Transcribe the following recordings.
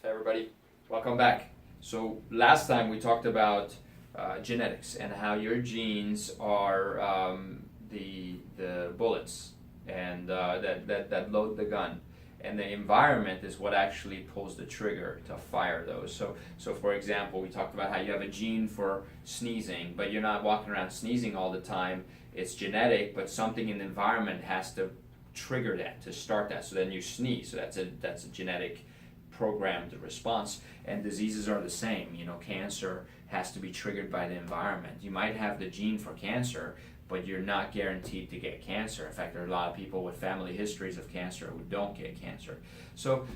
Hey everybody, welcome back. So last time we talked about genetics and how your genes are the bullets and that load the gun, and the environment is what actually pulls the trigger to fire those. So for example, we talked about how you have a gene for sneezing, but you're not walking around sneezing all the time. It's genetic, but something in the environment has to trigger that to start that. So then you sneeze. So that's a genetic programmed response. And diseases are the same. Cancer has to be triggered by the environment. You might have the gene for cancer, but you're not guaranteed to get cancer. In fact, there are a lot of people with family histories of cancer who don't get cancer. So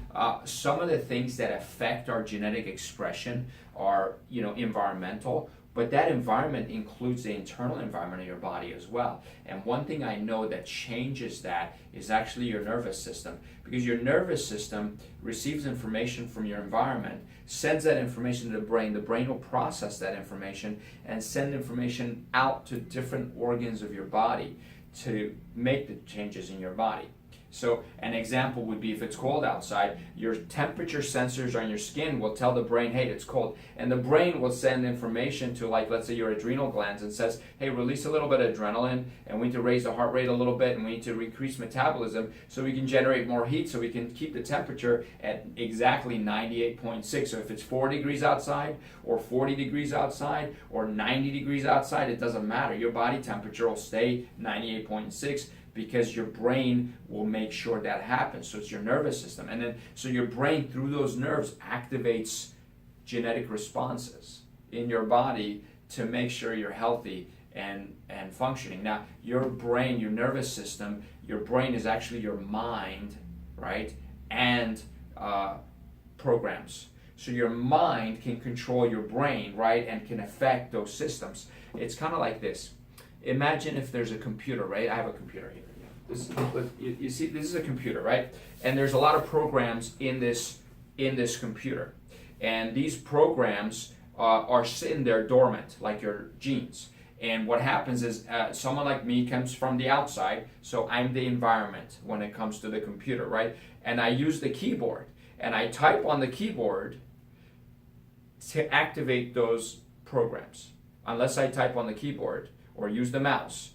some of the things that affect our genetic expression are environmental, but that environment includes the internal environment of your body as well. And one thing I know that changes that is actually your nervous system, because your nervous system receives information from your environment, sends that information to the brain will process that information and send information out to different organs of your body to make the changes in your body. So an example would be if it's cold outside, your temperature sensors on your skin will tell the brain, hey, it's cold. And the brain will send information to, like, let's say your adrenal glands and says, hey, release a little bit of adrenaline, and we need to raise the heart rate a little bit, and we need to increase metabolism so we can generate more heat, so we can keep the temperature at exactly 98.6. So if it's 4 degrees outside or 40 degrees outside or 90 degrees outside, it doesn't matter. Your body temperature will stay 98.6. because your brain will make sure that happens. So it's your nervous system. And then, so your brain, through those nerves, activates genetic responses in your body to make sure you're healthy and functioning. Now, your brain, your nervous system, your brain is actually your mind, right? And programs. So your mind can control your brain, right? And can affect those systems. It's kind of like this. Imagine if there's a computer, right? I have a computer here. You see, this is a computer, right? And there's a lot of programs in this computer. And these programs are sitting there dormant, like your genes. And what happens is someone like me comes from the outside, so I'm the environment when it comes to the computer, right? And I use the keyboard, and I type on the keyboard to activate those programs. Unless I type on the keyboard or use the mouse,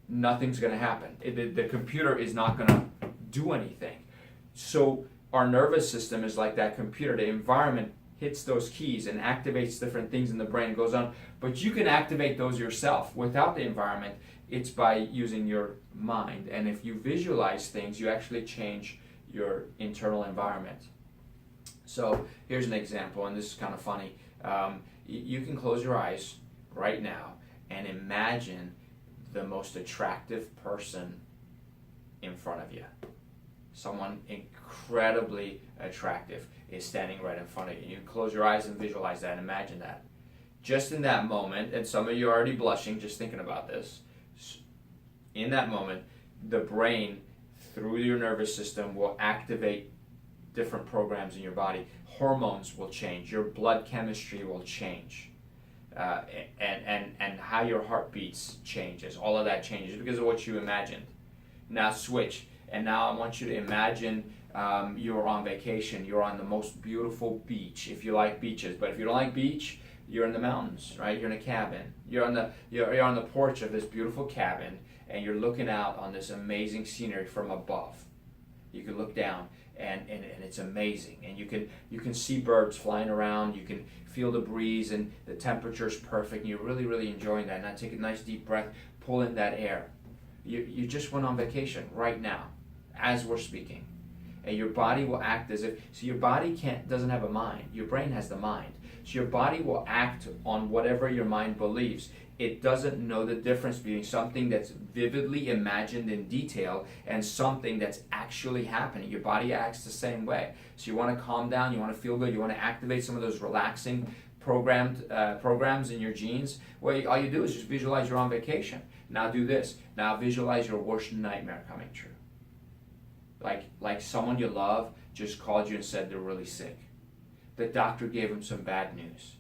nothing's going to happen. The computer is not going to do anything. So our nervous system is like that computer. The environment hits those keys and activates different things in the brain and goes on. But you can activate those yourself without the environment. It's by using your mind. And if you visualize things, you actually change your internal environment. So here's an example, and this is kind of funny. You can close your eyes right now and imagine the most attractive person in front of you. Someone incredibly attractive is standing right in front of you. You can close your eyes and visualize that and imagine that. Just in that moment, and some of you are already blushing just thinking about this, in that moment, the brain, through your nervous system, will activate different programs in your body. Hormones will change. Your blood chemistry will change. And how your heart beats changes. All of that changes because of what you imagined. Now switch, and now I want you to imagine you're on vacation. You're on the most beautiful beach, if you like beaches. But if you don't like beach, you're in the mountains, right? You're in a cabin. You're on the porch of this beautiful cabin, and you're looking out on this amazing scenery from above. You can look down, and it's amazing. And you can see birds flying around. You can feel the breeze, and the temperature is perfect. And you're really, really enjoying that. Now take a nice deep breath, pull in that air. You just went on vacation right now, as we're speaking. And your body will act as if, so your body doesn't have a mind. Your brain has the mind. So your body will act on whatever your mind believes. It doesn't know the difference between something that's vividly imagined in detail and something that's actually happening. Your body acts the same way. So you want to calm down, you want to feel good, you want to activate some of those relaxing programs in your genes. Well, all you do is just visualize you're on vacation. Now do this. Now visualize your worst nightmare coming true. Like someone you love just called you and said they're really sick. The doctor gave them some bad news.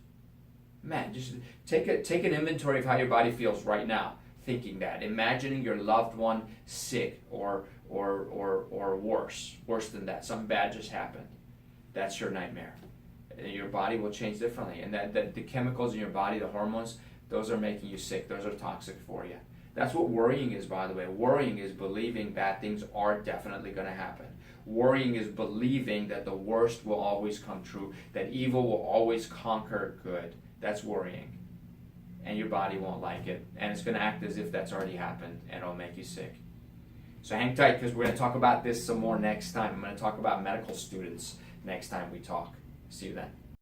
Man, just take an inventory of how your body feels right now, thinking that, imagining your loved one sick or worse than that, something bad just happened. that's your nightmare. Your body will change differently, and that the chemicals in your body, the hormones, those are making you sick. Those are toxic for you. That's what worrying is, by the way. Worrying is believing bad things are definitely going to happen. Worrying is believing that the worst will always come true, that evil will always conquer good. That's worrying. And your body won't like it, and it's going to act as if that's already happened, and it'll make you sick. So hang tight, because we're going to talk about this some more next time. I'm going to talk about medical students next time we talk. See you then.